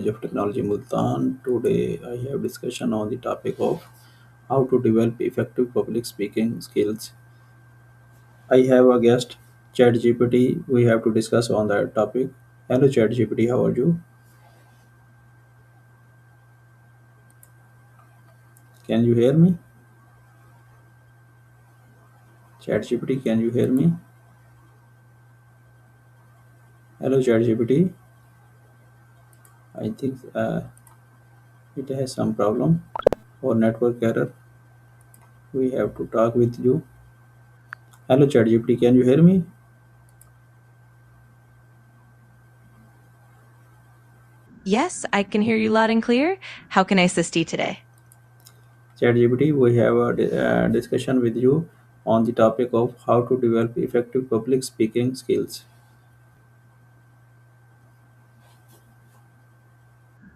College of Technology, Multan. Today, I have discussion on the topic of how to develop effective public speaking skills. I have a guest, ChatGPT. We have to discuss on that topic. Hello, ChatGPT. How are you? Can you hear me? ChatGPT, can you hear me? Hello, ChatGPT. I think it has some problem or network error. We have to talk with you. Hello, ChatGPT. Can you hear me? Yes, I can hear you loud and clear. How can I assist you today? ChatGPT, we have a discussion with you on the topic of how to develop effective public speaking skills.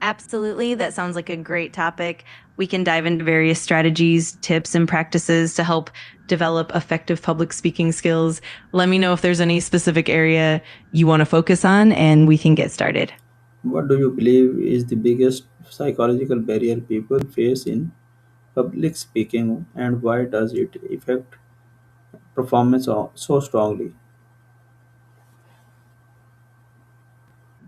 Absolutely. That sounds like a great topic. We can dive into various strategies, tips, and practices to help develop effective public speaking skills. Let me know if there's any specific area you want to focus on, and we can get started. What do you believe is the biggest psychological barrier people face in public speaking, and why does it affect performance so strongly?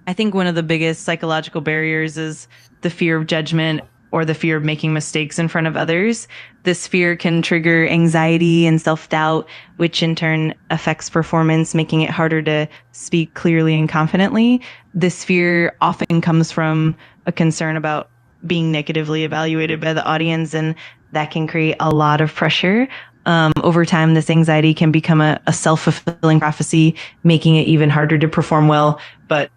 I think one of the biggest psychological barriers is the fear of judgment or the fear of making mistakes in front of others. This fear can trigger anxiety and self doubt, which in turn affects performance, making it harder to speak clearly and confidently. This fear often comes from a concern about being negatively evaluated by the audience, and that can create a lot of pressure. Over time, this anxiety can become a self fulfilling prophecy, making it even harder to perform well. But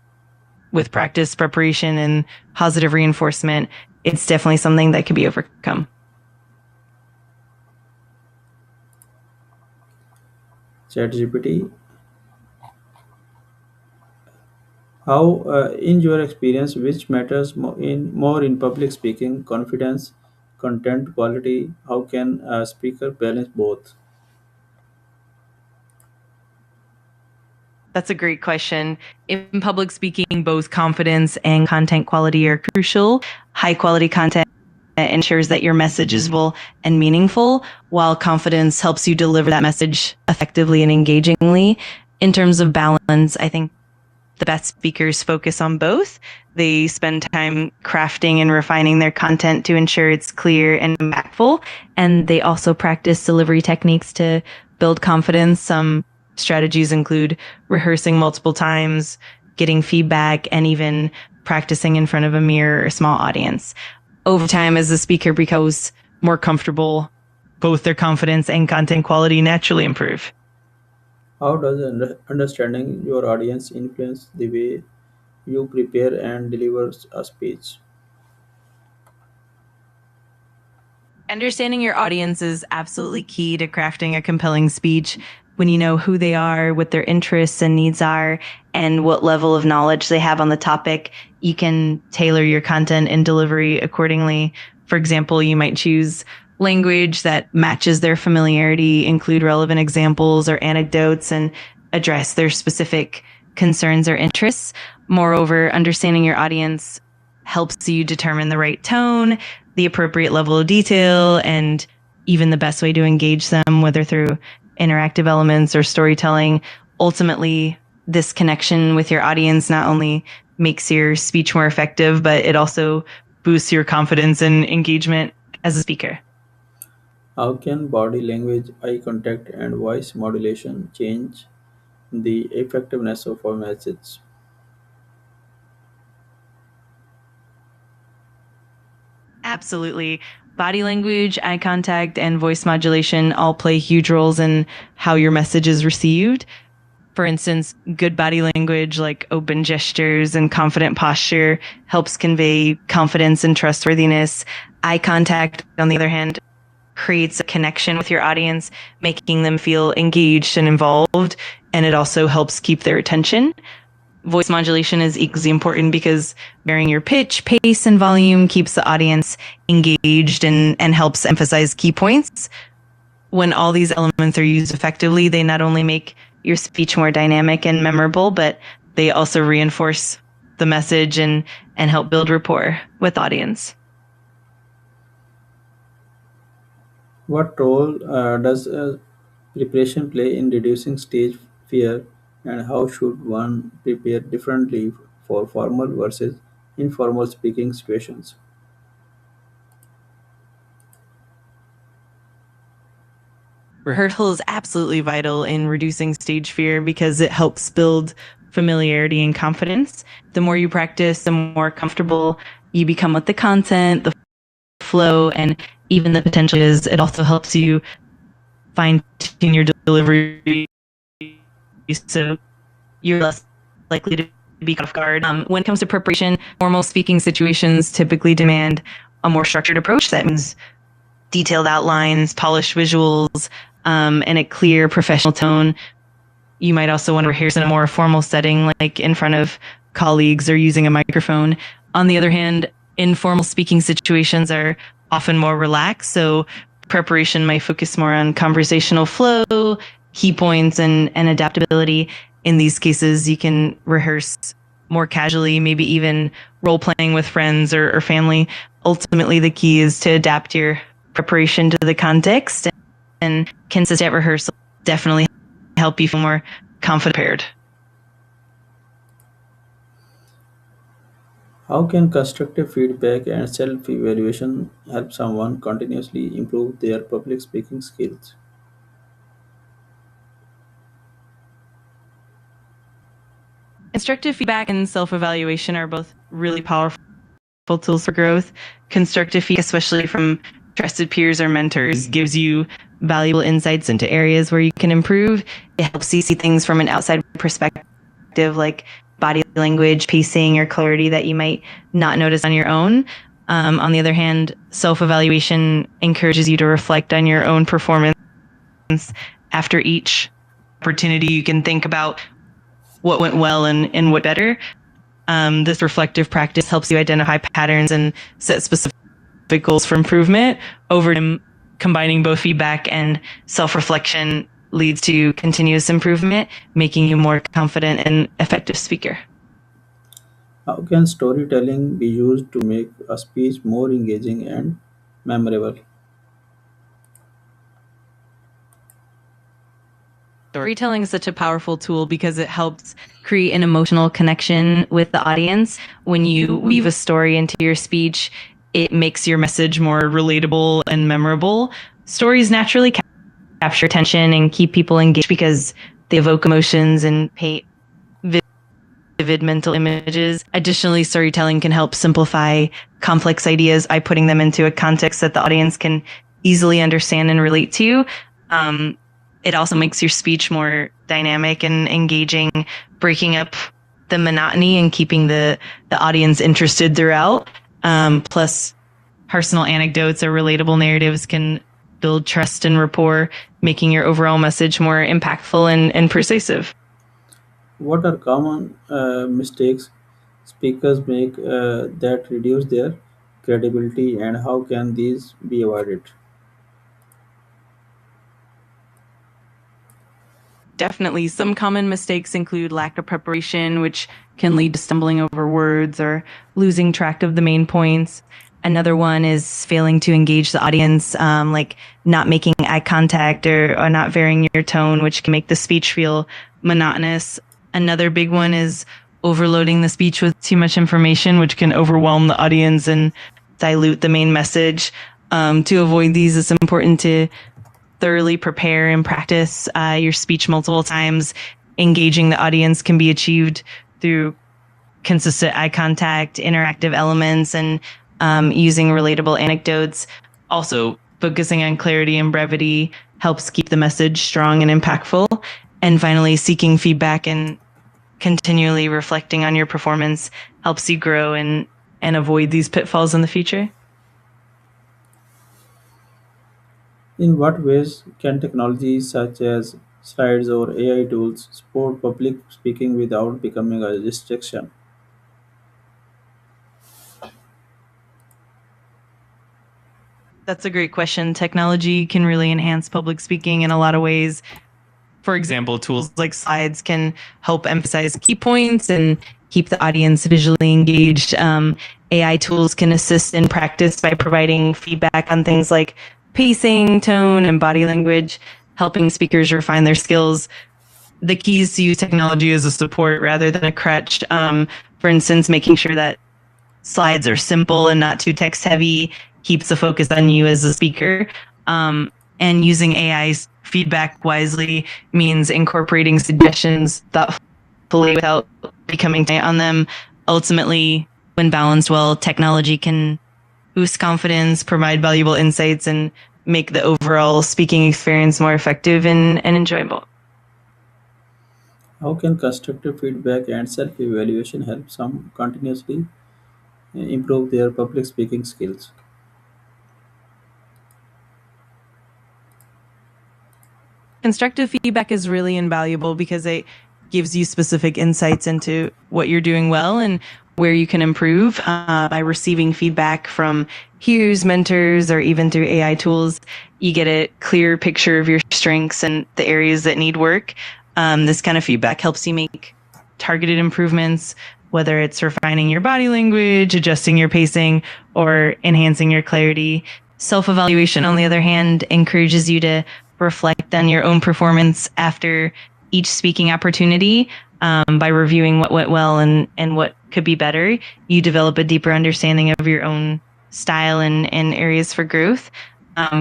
with practice, preparation, and positive reinforcement, it's definitely something that can be overcome. ChatGPT, how, in your experience, which matters more in public speaking, confidence, content quality? How can a speaker balance both? That's a great question. In public speaking, both confidence and content quality are crucial. High quality content ensures that your message is visible and meaningful, while confidence helps you deliver that message effectively and engagingly. In terms of balance, I think the best speakers focus on both. They spend time crafting and refining their content to ensure it's clear and impactful. And they also practice delivery techniques to build confidence. Some strategies include rehearsing multiple times, getting feedback, and even practicing in front of a mirror or small audience. Over time, as the speaker becomes more comfortable, both their confidence and content quality naturally improve. How does understanding your audience influence the way you prepare and deliver a speech? Understanding your audience is absolutely key to crafting a compelling speech. When you know who they are, what their interests and needs are, and what level of knowledge they have on the topic, you can tailor your content and delivery accordingly. For example, you might choose language that matches their familiarity, include relevant examples or anecdotes, and address their specific concerns or interests. Moreover, understanding your audience helps you determine the right tone, the appropriate level of detail, and even the best way to engage them, whether through interactive elements or storytelling. Ultimately, this connection with your audience not only makes your speech more effective, but it also boosts your confidence and engagement as a speaker. How can body language, eye contact, and voice modulation change the effectiveness of a message? Absolutely. Body language, eye contact, and voice modulation all play huge roles in how your message is received. For instance, good body language like open gestures and confident posture helps convey confidence and trustworthiness. Eye contact, on the other hand, creates a connection with your audience, making them feel engaged and involved, and it also helps keep their attention. Voice modulation is equally important because varying your pitch, pace, and volume keeps the audience engaged and helps emphasize key points. When all these elements are used effectively, they not only make your speech more dynamic and memorable, but they also reinforce the message and help build rapport with the audience. What role does preparation play in reducing stage fear, and how should one prepare differently for formal versus informal speaking situations? Rehearsal is absolutely vital in reducing stage fear because it helps build familiarity and confidence. The more you practice, the more comfortable you become with the content, the flow, and even the potential is. It also helps you fine tune your delivery so you're less likely to be caught off guard. When it comes to preparation, formal speaking situations typically demand a more structured approach. That means detailed outlines, polished visuals, and a clear professional tone. You might also want to rehearse in a more formal setting, like in front of colleagues or using a microphone. On the other hand, informal speaking situations are often more relaxed, so preparation might focus more on conversational flow, key points, and adaptability. In these cases, you can rehearse more casually, maybe even role playing with friends or family. Ultimately, the key is to adapt your preparation to the context, and consistent rehearsal definitely help you feel more confident prepared. How can constructive feedback and self evaluation help someone continuously improve their public speaking skills? Constructive feedback and self evaluation are both really powerful tools for growth. Constructive feedback, especially from trusted peers or mentors, gives you valuable insights into areas where you can improve. It helps you see things from an outside perspective, like body language, pacing, or clarity that you might not notice on your own. On the other hand, self evaluation encourages you to reflect on your own performance. After each opportunity, you can think about what went well and what better. This reflective practice helps you identify patterns and set specific goals for improvement. Over time, combining both feedback and self-reflection leads to continuous improvement, making you more confident and effective speaker. How can storytelling be used to make a speech more engaging and memorable? Storytelling is such a powerful tool because it helps create an emotional connection with the audience. When you weave a story into your speech, it makes your message more relatable and memorable. Stories naturally capture attention and keep people engaged because they evoke emotions and paint vivid mental images. Additionally, storytelling can help simplify complex ideas by putting them into a context that the audience can easily understand and relate to. It also makes your speech more dynamic and engaging, breaking up the monotony and keeping the audience interested throughout. Plus, personal anecdotes or relatable narratives can build trust and rapport, making your overall message more impactful and persuasive. What are common mistakes speakers make that reduce their credibility, and how can these be avoided? Definitely. Some common mistakes include lack of preparation, which can lead to stumbling over words or losing track of the main points. Another one is failing to engage the audience, like not making eye contact or not varying your tone, which can make the speech feel monotonous. Another big one is overloading the speech with too much information, which can overwhelm the audience and dilute the main message. To avoid these, it's important to thoroughly prepare and practice your speech multiple times. Engaging the audience can be achieved through consistent eye contact, interactive elements, and using relatable anecdotes. Also, focusing on clarity and brevity helps keep the message strong and impactful. And finally, seeking feedback and continually reflecting on your performance helps you grow and avoid these pitfalls in the future. In what ways can technologies such as slides or AI tools support public speaking without becoming a distraction? That's a great question. Technology can really enhance public speaking in a lot of ways. For example, tools like slides can help emphasize key points and keep the audience visually engaged. AI tools can assist in practice by providing feedback on things like pacing, tone, and body language, helping speakers refine their skills. The key is to use technology as a support rather than a crutch. For instance, making sure that slides are simple and not too text heavy keeps the focus on you as a speaker. And using AI's feedback wisely means incorporating suggestions thoughtfully without becoming tight on them. Ultimately, when balanced well, technology can boost confidence, provide valuable insights, and make the overall speaking experience more effective and enjoyable. How can constructive feedback and self-evaluation help some continuously improve their public speaking skills? Constructive feedback is really invaluable because it gives you specific insights into what you're doing well and where you can improve. By receiving feedback from peers, mentors, or even through AI tools, you get a clear picture of your strengths and the areas that need work. This kind of feedback helps you make targeted improvements, whether it's refining your body language, adjusting your pacing, or enhancing your clarity. Self-evaluation, on the other hand, encourages you to reflect on your own performance after each speaking opportunity. By reviewing what went well and what could be better, you develop a deeper understanding of your own style and areas for growth.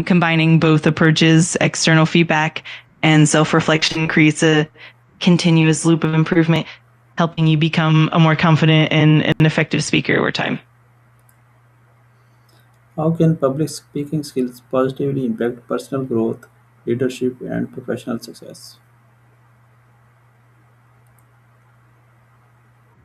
Combining both approaches, external feedback and self-reflection, creates a continuous loop of improvement, helping you become a more confident and an effective speaker over time. How can public speaking skills positively impact personal growth, leadership, and professional success?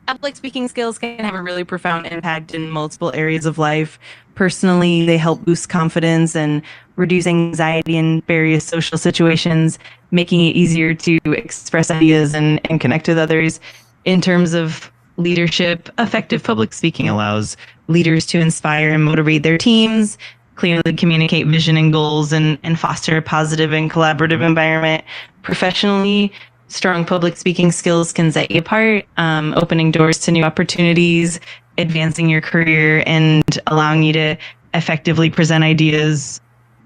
Public speaking skills can have a really profound impact in multiple areas of life. Personally, they help boost confidence and reduce anxiety in various social situations, making it easier to express ideas and connect with others. In terms of leadership, effective public speaking allows leaders to inspire and motivate their teams, clearly communicate vision and goals, and foster a positive and collaborative environment. Professionally, strong public speaking skills can set you apart, opening doors to new opportunities, advancing your career, and allowing you to effectively present ideas,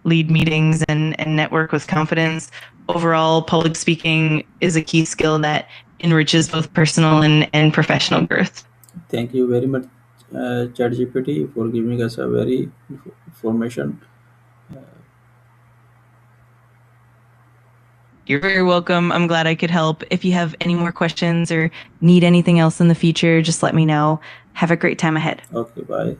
lead meetings, and network with confidence. Overall, public speaking is a key skill that enriches both personal and professional growth. Thank you very much, ChatGPT, for giving us a very information. You're very welcome. I'm glad I could help. If you have any more questions or need anything else in the future, just let me know. Have a great time ahead. Okay, bye.